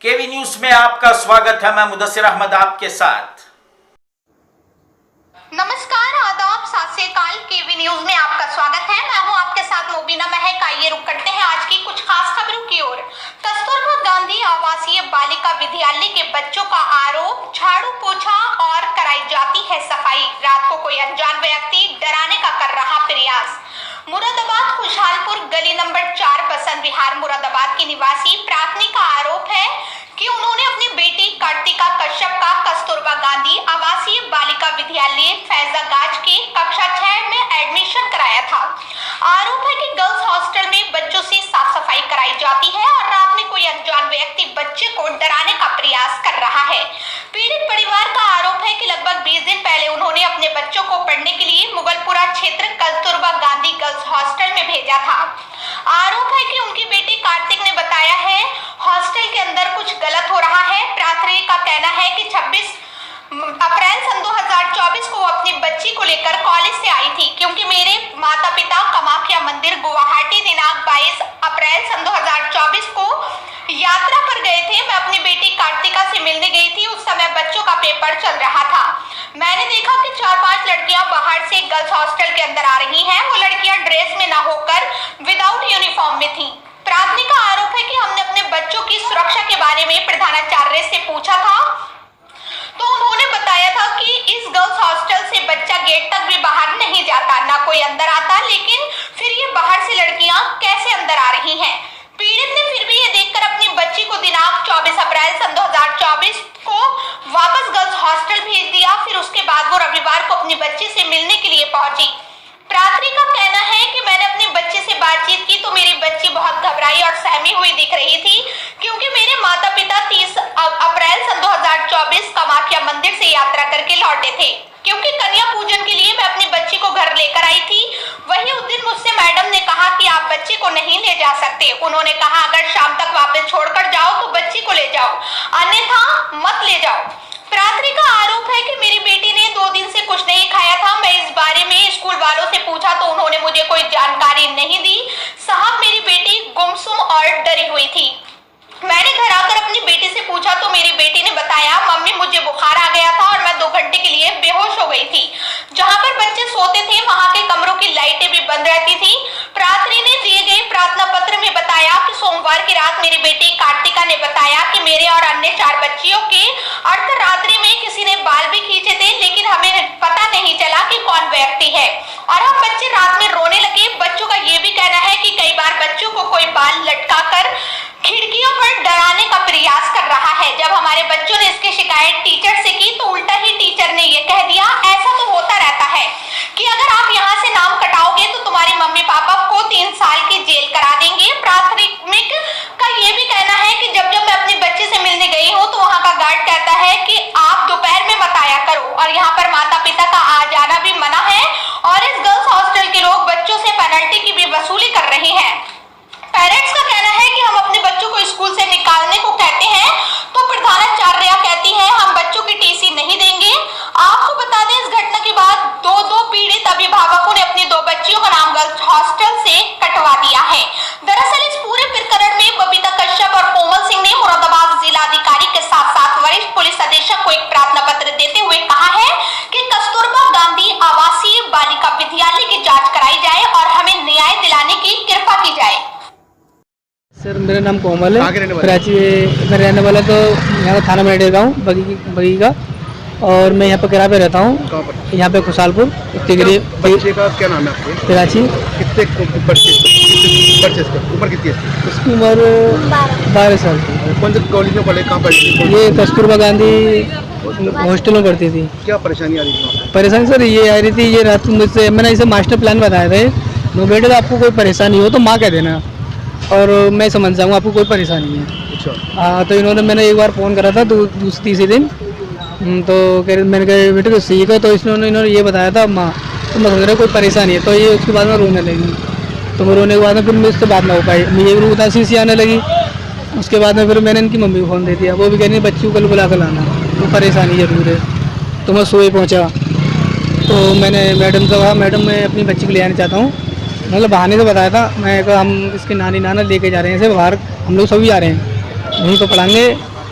केवी news में आपका स्वागत है। मैं मुदस्सिर अहमद आपके साथ। नमस्कार, आदाब, सत श्री अकाल। केवी न्यूज में आपका स्वागत है। मैं हूं आपके साथ मुबीना महक। आइए रुक करते हैं आज की कुछ खास खबरों की ओर। कस्तूरबा गांधी आवासीय बालिका विद्यालय के बच्चों का आरोप, झाड़ू पोछा और कराई जाती है सफाई। रात को कोई अनजान व्यक्ति डराने का कर रहा प्रयास। मुरादाबाद खुशहालपुर गली नंबर 4 बसंत विहार मुरादाबाद की निवासी प्राथमिक का आरोप है कि उन्होंने अपनी बेटी कार्तिका कश्यप का कस्तूरबा गांधी आवासीय बालिका विद्यालय फैजागाज के कक्षा 6 में एडमिशन कराया था। आरोप है कि गर्ल्स हॉस्टल में बच्चों से साफ सफाई कराई जाती है और रात में कोई अनजान व्यक्ति बच्चे को डराने का प्रयास कर रहा है। पीड़ित परिवार का आरोप है कि लगभग 20 दिन पहले उन्होंने अपने बच्चों को पढ़ने के लिए मुगलपुरा क्षेत्र कस्तूरबा गांधी गर्ल्स हॉस्टल में भेजा था। आरोप है कि उनकी बेटी कार्तिक ने बताया है हॉस्टल के अंदर कुछ गलत हो रहा है। प्राथमिक का कहना है कि 26 अप्रैल सन 2024 को वो अपनी बच्ची को लेकर कॉलेज से आई थी, क्योंकि मेरे माता पिता कामाख्या मंदिर गुवाहाटी दिनांक 22 अप्रैल सन 2024 को यात्रा पर गए थे। मैं अपनी बेटी कार्तिका से मिलने गई थी। उस समय बच्चों का पेपर चल रहा था। मैंने देखा कि 4-5 लड़कियां बाहर से गर्ल्स हॉस्टल के अंदर आ रही हैं। वो लड़कियां ड्रेस में ना होकर विदाउट यूनिफॉर्म में थी। प्राथमिक का आरोप है कि हमने अपने बच्चों की सुरक्षा के बारे में प्रधानाचार्य से पूछा था, तो उन्होंने बताया था कि इस गर्ल्स हॉस्टल से बच्चा गेट तक भी बाहर नहीं जाता, ना कोई अंदर आता, लेकिन फिर ये बाहर से लड़कियां कैसे अंदर आ रही हैं। पीड़ित ने फिर भी ये देखकर अपनी बच्ची को दिनांक 24 अप्रैल सन 2024 को वापस गर्ल्स हॉस्टल भेज दिया। फिर उसके बाद वो रविवार को अपनी बच्ची से मिलने के लिए पहुंची। प्रार्थी का कहना है कि मैंने अपने बच्चे से बातचीत की तो मेरी बच्ची बहुत घबराई और सहमी हुई दिख रही थी, क्योंकि मेरे माता पिता 30 अप्रैल सन 2024 कामाख्या मंदिर से यात्रा करके लौटे थे, क्योंकि कन्या पूजन के लिए मैं अपनी बच्ची को घर लेकर आई थी। वही उस दिन मुझसे मैडम ने कहा कि आप बच्चे को नहीं ले जा सकते। उन्होंने कहा अगर शाम तक वापस छोड़कर जाओ तो बच्ची को ले जाओ, अन्यथा मत ले जाओ। प्रार्थी का आरोप है कि मेरी बेटी ने 2 दिन से कुछ नहीं खाया था। मैं इस बारे में स्कूल वालों से पूछा तो उन्होंने मुझे कोई जानकारी नहीं दी। साहब, मेरी बेटी गुमसुम और डरी हुई थी। मैंने घर आकर अपनी बेटी से पूछा तो मेरी बेटी ने बताया मम्मी मुझे बुखार आ गया था और मैं 2 घंटे के लिए बेहोश हो गई थी। जहां पर बच्चे सोते थे वहां के कमरों की लाइटें भी बंद रहती थी। प्रार्थी ने दिए गए प्रार्थना पत्र में बताया कि सोमवार की रात मेरी बेटी कार्तिका ने बताया कि मेरे और अन्य 4 बच्चियों के अर्धरात्रि में किसी ने बाल भी खींचे थे, लेकिन हमें पता नहीं चला कि कौन व्यक्ति है और हम बच्चे रात में रोने लगे। बच्चों का ये भी कहना है कि कई बार बच्चों को कोई बाल लटकाकर खिड़कियों पर डराने का प्रयास कर रहा है। जब हमारे बच्चों ने इसकी शिकायत टीचर से की तो उल्टा ही टीचर ने ये कह दिया ऐसा तो होता रहता है कि अगर आप यहाँ से नाम कटाओगे तो तुम्हारे मम्मी पापा को 3 साल की जेल करा देंगे। प्राथमिक का ये भी कहना है कि जब जब मैं अपनी बच्ची से मिलने गई हूँ तो वहाँ का गार्ड कहता है कि आप दोपहर में मत आया करो और यहाँ पर माता पिता का आ जाना भी मना है और इस गर्ल्स हॉस्टल के लोग बच्चों से पेनल्टी की भी वसूली कर रहे हैं। पेरेंट्स का कहना है कि हम अपने बच्चों को स्कूल से निकालने को कहते हैं तो प्रधानाचार्य कहती है हम बच्चों की टीसी नहीं देंगे। आपको बता दें इस घटना के बाद दो पीड़ित अभिभावकों ने अपनी 2 बच्चियों का नाम गर्ल्स हॉस्टल से कटवा दिया है। दरअसल इस पूरे प्रकरण में बबीता कश्यप और कोमल सिंह ने मुरादाबाद जिलाधिकारी के साथ साथ वरिष्ठ पुलिस अधीक्षक को एक प्रार्थना पत्र देते हुए कहा है कि कस्तूरबा गांधी आवासीय बालिका विद्यालय की जाँच कराई जाए और हमें न्याय दिलाने की कृपा की जाए। सर मेरा नाम कोमल है, कराची में रहने वाला। तो यहाँ थाना में रह रहा हूँ बगी का, और मैं यहाँ पर किराए पे रहता हूँ। यहाँ पे खुशहालपुर बच्चे का क्या नाम है आपके? कराची। कितने उम्र कितनी है? उसकी उम्र 12 साल की। कौन से कॉलेज में पढ़े, कहाँ पढ़ी? ये कस्तूरबा गांधी हॉस्टल में पढ़ती थी। क्या परेशानी आ रही थी? परेशानी सर ये आ रही थी, ये रात मुझसे मैंने इसे मास्टर प्लान बताए थे, नो बेटे आपको कोई परेशानी हो तो माँ कह देना और मैं समझ जाऊँगा आपको कोई परेशानी है। अच्छा। हाँ, तो इन्होंने मैंने एक बार फ़ोन करा था तीसरे दिन, तो मैंने कहा बेटे तो सीखो, तो इन्होंने ये बताया था माँ तो मैं समझ रहा कोई परेशानी है। तो ये उसके बाद में रोने लगी, तो मैं रोने के बाद में फिर मुझसे बात ना हो पाई, मुझे भी उदासी सी आने लगी। उसके बाद में फिर मैंने इनकी मम्मी को फ़ोन दे दिया, वो भी कह रही बच्ची को कल बुला कर लाना, तो परेशानी जरूर है। तो मैं सोए पहुँचा, तो मैंने मैडम से कहा मैडम मैं अपनी बच्ची को ले आना चाहता हूँ। मतलब बहाने से बताया था, मैं कहा हम इसके नानी नाना लेके जा रहे हैं, ऐसे बाहर हम लोग सभी आ रहे हैं, वहीं पर पढ़ाएंगे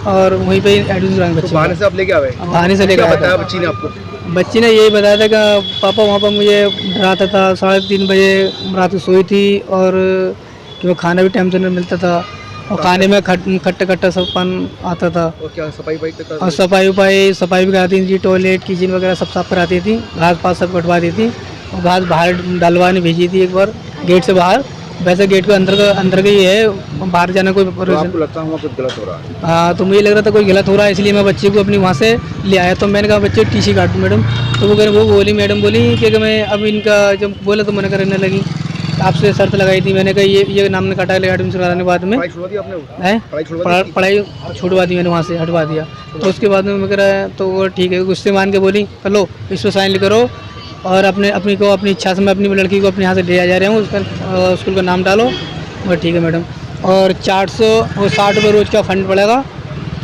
और वहीं पे एडमिशन कराएंगे तो बच्चे बहाने से आप लेके आए? को। बहाने से लेकर क्या आया बताया था। बच्ची ने आपको? बच्ची ने यही बताया था कि पापा वहाँ पर मुझे डराता था, 3:30 बजे रात को सोई थी, और कि वो खाना भी टाइम से नहीं मिलता था, और खाने में खट्टा खट्टा सबपन आता था, और क्या सफाई और सफाई भी कराती थी, टॉयलेट किचन वगैरह सब साफ कराती थी, घास पास सब कटवा दी थी, और घास बाहर डलवाने भेजी थी एक बार गेट से बाहर। वैसे गेट के अंदर का ही है, बाहर जाना कोई तो आपको लगता है वहाँ कुछ गलत हो रहा है? हाँ, तो मुझे लग रहा था कोई गलत हो रहा है, इसलिए मैं बच्चे को अपनी वहाँ से ले आया। तो मैंने कहा बच्चे टीसी काट दो मैडम, तो वो मैडम बोली कि मैं अब इनका जब बोला तो मना करने लगी। आपसे शर्त लगाई थी मैंने, कहा ये नाम ने काटा ले एडमिशन कराने के बाद में पढ़ाई छुड़वा दी आपने? है पढ़ाई छुड़वा दी मैंने, वहाँ से हटवा दिया। तो उसके बाद में मैं कह रहा तो वो ठीक है, गुस्से मान के बोली कर लो इस पर साइन करो, और अपनी इच्छा से मैं अपनी लड़की को अपने यहाँ से ले आ जा रहा हूँ, उसका स्कूल का नाम डालो। और ठीक है मैडम, और 460 रुपये रोज़ का फंड पड़ेगा,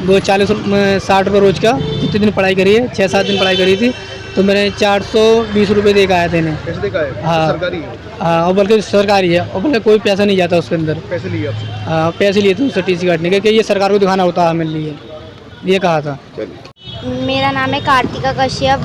वो 60 रुपये रोज़ का। कितने दिन पढ़ाई करी है? 6-7 दिन पढ़ाई करी थी, तो मैंने 420 रुपये दे के आया था इन्हें। पैसे दे के आए? हाँ। सरकारी है? हाँ, और बल्कि सरकारी है, और बल्कि कोई पैसा नहीं जाता उसके अंदर। पैसे लिए आपसे? हाँ, पैसे लिए थे उससे टीसी काटने के, कि ये सरकार को दिखाना होता है मेरे लिए, ये कहा था। मेरा नाम है कार्तिका कश्यप।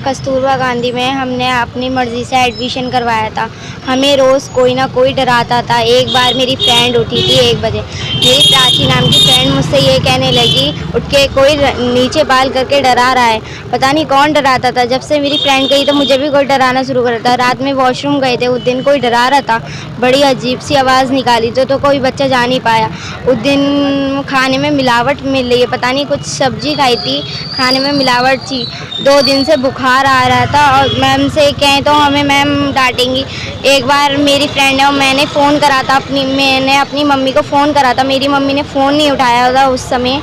कस्तूरबा गांधी में हमने अपनी मर्ज़ी से एडमिशन करवाया था। हमें रोज़ कोई ना कोई डराता था। एक बार मेरी फ्रेंड उठी थी 1 बजे, मेरी प्राची नाम की फ्रेंड मुझसे ये कहने लगी, उठ के कोई नीचे बाल करके डरा रहा है। पता नहीं कौन डराता था। जब से मेरी फ्रेंड गई तो मुझे भी कोई डराना शुरू कर था। रात में वॉशरूम गए थे, उस दिन कोई डरा रहा था, बड़ी अजीब सी आवाज़ निकाली तो कोई बच्चा जा नहीं पाया। उस दिन खाने में मिलावट मिल रही है, पता नहीं कुछ सब्जी खाई थी, खाने में मिलावट थी। 2 दिन से बुखार आ रहा था, और मैम से कहें तो हमें मैम डांटेंगी। एक बार मेरी फ्रेंड है और मैंने फ़ोन करा था मैंने अपनी मम्मी को फ़ोन करा था, मेरी मम्मी ने फ़ोन नहीं उठाया था उस समय।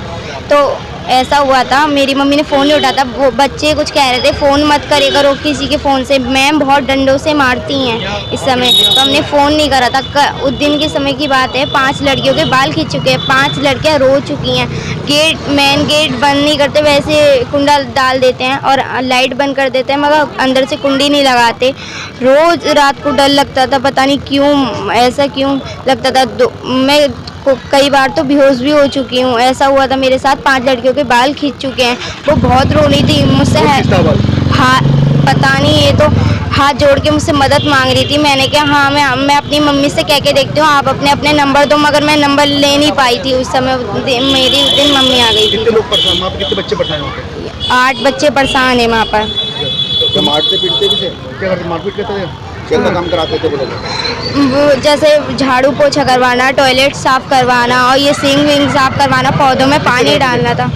तो ऐसा हुआ था, मेरी मम्मी ने फ़ोन नहीं उठाया था। वो बच्चे कुछ कह रहे थे फ़ोन मत करे करो किसी के फ़ोन से, मैम बहुत डंडों से मारती हैं इस समय, तो हमने फ़ोन नहीं करा था। उस दिन के समय की बात है, 5 लड़कियों के बाल खींच चुके हैं, 5 लड़कियां रो चुकी हैं। मेन गेट बंद नहीं करते, वैसे कुंडा डाल देते हैं और लाइट बंद कर देते हैं, मगर अंदर से कुंडी नहीं लगाते। रोज़ रात को डर लगता था, पता नहीं क्यों ऐसा क्यों लगता था। मैं कई बार तो बेहोश भी हो चुकी हूँ। ऐसा हुआ था मेरे साथ, 5 लड़कियों के बाल खींच चुके हैं। वो बहुत रो रही थी मुझसे, हाँ पता नहीं, ये तो हाथ जोड़ के मुझसे मदद मांग रही थी। मैंने कहा हाँ मैं अपनी मम्मी से कह के देखती हूँ, आप अपने नंबर दो, मगर मैं नंबर ले नहीं पाई थी उस समय। मेरी उस दिन मम्मी आ गई थी। कितने लोग परेशान? वहाँ पे कितने बच्चे परेशान होते? 8 बच्चे परेशान हैं वहाँ पर। क्या मारते पीटते भी थे? क्या करते? मारपीट करते थे? क्या काम कराते थे वो लोग? वो जैसे झाड़ू पोछा करवाना, टॉयलेट साफ़ करवाना, और ये सिंक विंग साफ़ करवाना, पौधों में पानी डालना था।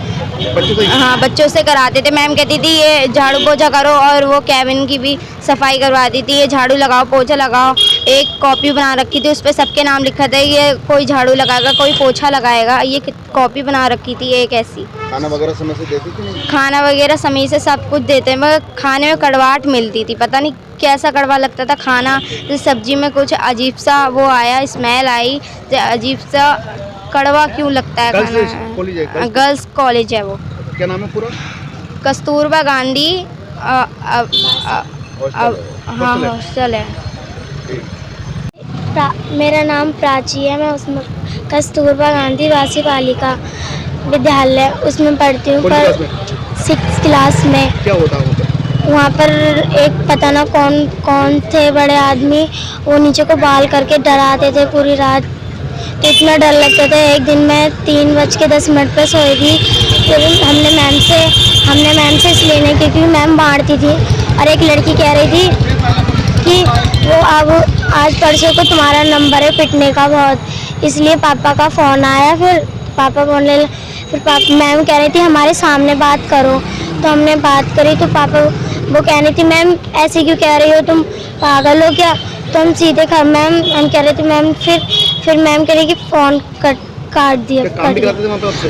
बच्चों से? हाँ, बच्चों से कराते थे। मैम कहती थी ये झाड़ू पोछा करो, और वो कैबिन की भी सफाई करवाती थी। ये झाड़ू लगाओ, पोछा लगाओ। एक कॉपी बना रखी थी, उस पर सबके नाम लिखा था, ये कोई झाड़ू लगाएगा, कोई पोछा लगाएगा। ये कॉपी बना रखी थी एक ऐसी। खाना वगैरह समय से देती थी? नहीं, खाना वगैरह समय से सब कुछ देते हैं, मगर खाने में कड़वाहट मिलती थी, पता नहीं कैसा कड़वा लगता था खाना। जैसे सब्जी में कुछ अजीब सा वो आया, स्मेल आई, अजीब सा कड़वा क्यों लगता है खाना। गर्ल्स कॉलेज है वो। क्या नाम है पूरा? कस्तूरबा गांधी हाँ हॉस्टल है। मेरा नाम प्राची है। मैं उसमें कस्तूरबा गांधी वासी बालिका विद्यालय उसमें पढ़ती हूँ, पर 6th क्लास में। क्या होता है वहाँ पर एक पता ना कौन थे बड़े आदमी, वो नीचे को बाल करके डराते थे पूरी रात, तो इतना डर लगता था। एक दिन मैं 3:10 पर सोई थी, फिर हमने मैम से इसलिए नहीं, क्योंकि मैम मारती थी, और एक लड़की कह रही थी कि वो अब आज परसों को तुम्हारा नंबर है पिटने का बहुत, इसलिए पापा का फ़ोन आया। फिर मैम कह रही थी हमारे सामने बात करो, तो हमने बात करी, तो पापा वो कह रही थी मैम ऐसे क्यों कह रही हो, तुम पागल हो क्या। तो हम सीधे हम कह रहे थे मैम, फिर मैम कह रही कि फ़ोन काट दिया।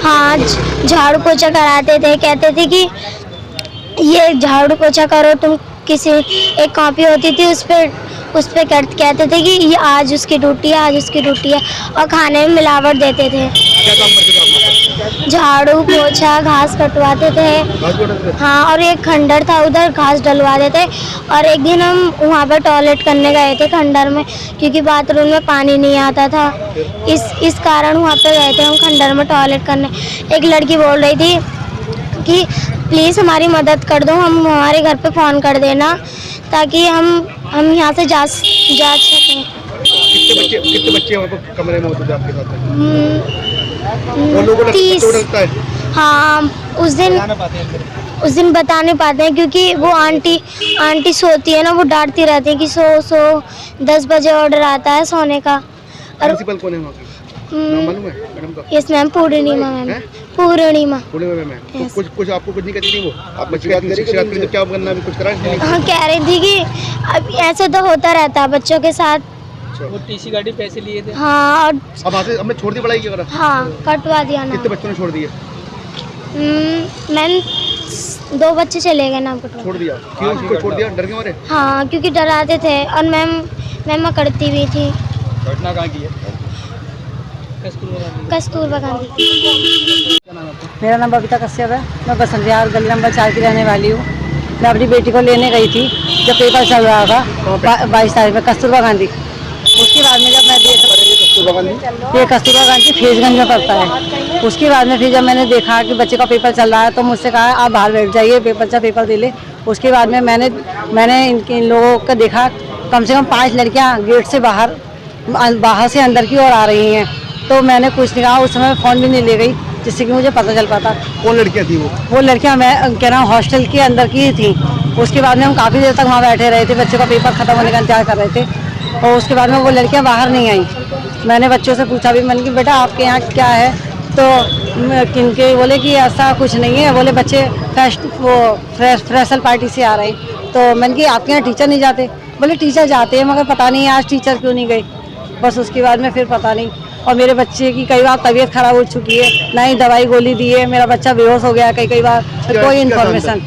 हाँ, झाड़ू पोछा कराते थे, कहते थे कि ये झाड़ू पोछा करो तुम। किसी एक कॉपी होती थी, उस पर कहते थे कि ये आज उसकी ड्यूटी है, और खाने में मिलावट देते थे। क्या काम करते थे आप? झाड़ू पोछा घास कटवाते थे। घास भी उठाते थे? हाँ, और एक खंडर था उधर घास डलवा देते। और एक दिन हम वहाँ पे टॉयलेट करने गए थे खंडर में, क्योंकि बाथरूम में पानी नहीं आता था। इस कारण वहाँ पे गए थे हम खंडर में टॉयलेट करने। एक लड़की बोल रही थी कि प्लीज़ हमारी मदद कर दो, हम हमारे घर पे फ़ोन कर देना ताकि हम यहाँ से जा सकें। कितने बच्चे वहाँ पर कमरे में होते थे आपके साथ में? वो लोगों को 30। लगता है? हाँ, उस दिन बता नहीं पाते हैं, क्योंकि वो आंटी सोती है ना, वो डांटती रहती है कि सो 10 बजे ऑर्डर आता है सोने का। और प्रिंसिपल कौन है वहाँ की? नाम मालूम है मैडम का? यस मैम, पूर्णिमा मैम। हैं? पूर्णिमा। पूर्णिमा मैम। तो Yes. कुछ आपको कुछ नहीं कहती थी वो? आप शिकायत करी तो क्या करना, अभी कुछ करा नहीं? हाँ, कह रही थी कि अब ऐसे तो होता रहता है बच्चों के साथ। वो टीसी गाड़ी पैसे लिए थे। हाँ, और अब वहाँ से हमने छोड़ दी पढ़ाई क्या करा? हाँ, कटवा दिया ना। कितने बच्चों ने छोड़ दिए? मैम 2 बच्चे चले गए नाम कटवा। छोड़ दिया? क्यों उसको छोड़ दिया? डर के मारे? हाँ, क्योंकि डराते थे और मैम करती भी थी। घटना कहाँ की है? कस्तूरबा गांधी। मेरा नाम बबीता कश्यप है। मैं बसंत विहार गली नंबर 4 की रहने वाली हूँ। मैं अपनी बेटी को लेने गई थी जब पेपर चल रहा था 22 तारीख में, कस्तूरबा गांधी। उसके बाद में जब मैं ये कस्तूरबा गांधी फेजगंज में पड़ता है। उसके बाद में फिर जब मैंने देखा कि बच्चे का पेपर चल रहा है तो मुझसे कहा आप बाहर बैठ जाइए, पेपर दे ले। उसके बाद में मैंने इन लोगों को देखा, कम से कम 5 लड़कियाँ गेट से बाहर से अंदर की ओर आ रही हैं। तो मैंने कुछ नहीं कहा, उस समय फ़ोन भी नहीं ले गई जिससे कि मुझे पता चल पाता। कौन लड़कियाँ थी वो? वो लड़कियाँ मैं कह रहा हूँ हॉस्टल के अंदर की ही थी। उसके बाद में हम काफ़ी देर तक वहाँ बैठे रहे थे, बच्चों का पेपर ख़त्म होने का इंतजार कर रहे थे। और उसके बाद में वो लड़कियाँ बाहर नहीं आई। मैंने बच्चों से पूछा भी, मैंने कि बेटा आपके यहाँ क्या है? तो किनके बोले कि ऐसा कुछ नहीं है, बोले बच्चे फ्रेशर पार्टी से आ रहे हैं। तो मैंने कि आपके यहाँ टीचर नहीं जाते? बोले टीचर जाते हैं मगर पता नहीं आज टीचर क्यों नहीं गए। बस उसके बाद में फिर पता नहीं। और मेरे बच्चे की कई बार तबीयत खराब हो चुकी है, ना ही दवाई गोली दी है, मेरा बच्चा बेहोश हो गया कई बार, कोई इन्फॉर्मेशन।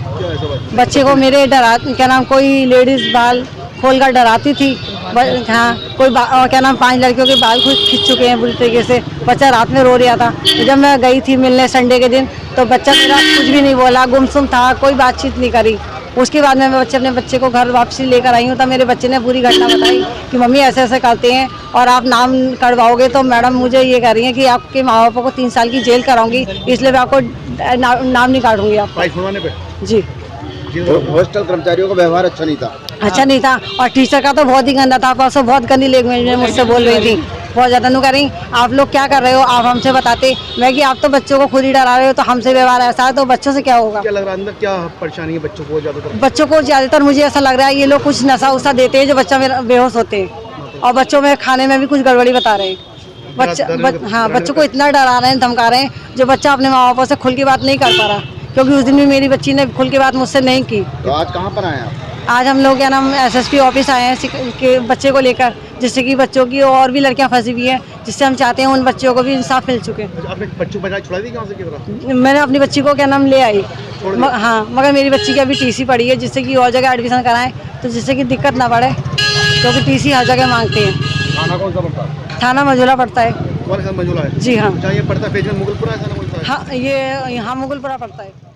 बच्चे को मेरे क्या नाम कोई लेडीज़ बाल खोल कर डराती थी। हाँ, कोई क्या नाम 5 लड़कियों के बाल खुद खींच चुके हैं बुरी तरीके से। बच्चा रात में रो रहा था। जब मैं गई थी मिलने संडे के दिन तो बच्चा मेरा कुछ भी नहीं बोला, गुमसुम था, कोई बातचीत नहीं करी। उसके बाद में मैं अपने बच्चे को घर वापसी लेकर आई हूँ तो मेरे बच्चे ने पूरी घटना बताई कि मम्मी ऐसे ऐसे करते हैं और आप नाम कटवाओगे तो मैडम मुझे ये कह रही हैं कि आपके माँ बापों को 3 साल की जेल कराऊंगी, इसलिए मैं आपको नाम नहीं काटूंगी आप। जी, हॉस्टल कर्मचारियों का व्यवहार अच्छा नहीं था? अच्छा नहीं था। और टीचर का तो बहुत ही गंदा था। परसों बहुत गंदी लैंग्वेज में मुझसे बोल रही थी, बहुत ज़्यादा। नु कह रही आप लोग क्या कर रहे हो, आप हमसे बताते। मैं कि आप तो बच्चों को खुद ही डरा रहे हो, तो हमसे व्यवहार ऐसा है तो बच्चों से क्या होगा? क्या लग रहा है अंदर क्या परेशानी है बच्चों को? ज़्यादातर मुझे ऐसा लग रहा है ये लोग कुछ नशा उसा देते हैं जो बच्चा मेरा बेहोश होते हैं। और बच्चों में खाने में भी कुछ गड़बड़ी बता रहे हैं। हाँ, बच्चों को इतना डरा रहे हैं, धमका रहे हैं जो बच्चा अपने माँ बापों से खुल की बात नहीं कर पा रहा। क्योंकि उस दिन भी मेरी बच्ची ने खुल की बात मुझसे नहीं की। तो आज कहाँ पर आए आप? आज हम लोग क्या नाम SSP ऑफिस आए हैं के बच्चे को लेकर, जिससे कि बच्चों की और भी लड़कियां फंसी हुई हैं, जिससे हम चाहते हैं उन बच्चों को भी इंसाफ मिल चुके। आपने बच्चों को छुड़ा दी कहाँ से? मैंने अपनी बच्ची को क्या नाम ले आई। हाँ, मगर मेरी बच्ची की अभी TC पड़ी है, जिससे कि और जगह एडमिशन कराएं तो जिससे कि दिक्कत ना पड़े, क्योंकि TC हर जगह मांगते हैं। थाना कौन सा पड़ता है? थाना मझोला पड़ता है। मझोला है? जी हाँ। ये पड़ता है मुगलपुरा? हाँ, ये यहाँ मुगलपुरा पड़ता है।